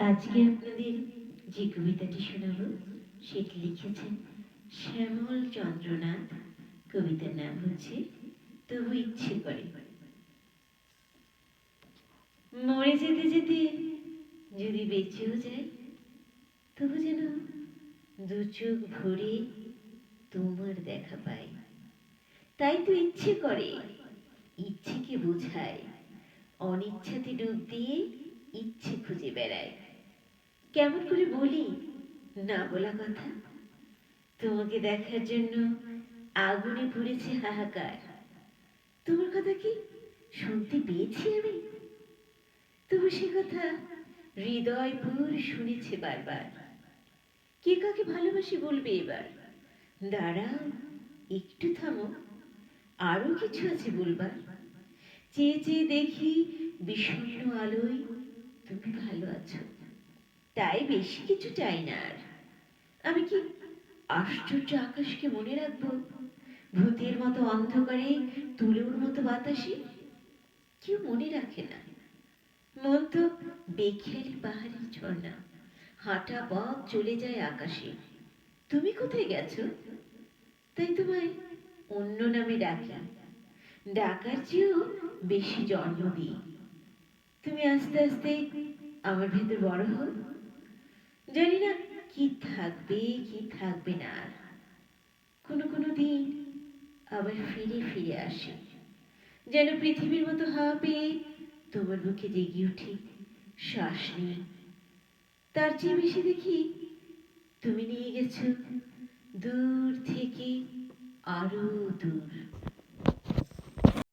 আজকে আপনাদের যে কবিতাটি শোনাব সেটি লিখেছেন শ্যামল চন্দ্রনাথ। কবিতার নাম হচ্ছে তবু ইচ্ছে করে। মরে যেতে যেতে যদি বেঁচেও যায়, তবু যেন দু চোখ ভরে তোমার দেখা পাই। তাই তো ইচ্ছে করে, ইচ্ছেকে বোঝায়, অনিচ্ছাতে ডুব দিয়ে ইচ্ছে খুঁজে বেড়ায়। কেমন করে বলি না বলা কথা? তোমাকে দেখার জন্য আগুনে পুড়েছে হাহাকার। তোমার কথা কি শুনতে পেয়েছি আমি? তবু সে কথা হৃদয় পুর শুনেছে বারবার। কে কাকে ভালোবাসি বলবে এবার? দাঁড়াও, একটু থামো, আরো কিছু আছে বলবার। চেয়ে চেয়ে দেখি বিষণ্ণ আলোয় তুমি ভালো আছো, তাই বেশি কিছু চাই না আর। আমি কি আশ্চর্য আকাশকে মনে রাখবো, ভূতের মতো অন্ধকারে তুলোর মতো বাতাসে? কেউ মনে রাখে না। মন তো বেখেয়ালি পাহাড়ি ঝর্ণা, হাঁটা পথ চলে যায় আকাশে। তুমি কোথায় গেছো? তাই তোমায় অন্য নামে ডাকি, ডাকার চেয়েও বেশি জন্ম দিই। তুমি আস্তে আস্তে আমার ভেতর বড় হও। জানি না কি থাকবে কি থাকবে না আর। কোনো কোনো দিন আবার ফিরে ফিরে আসে, যেন পৃথিবীর মতো হাওয়া পেয়ে তোমার বুকে জেগে উঠি, শ্বাস নিই। তার চেয়ে বেশি দেখি তুমি নিয়ে গেছো দূর থেকে আরো দূর।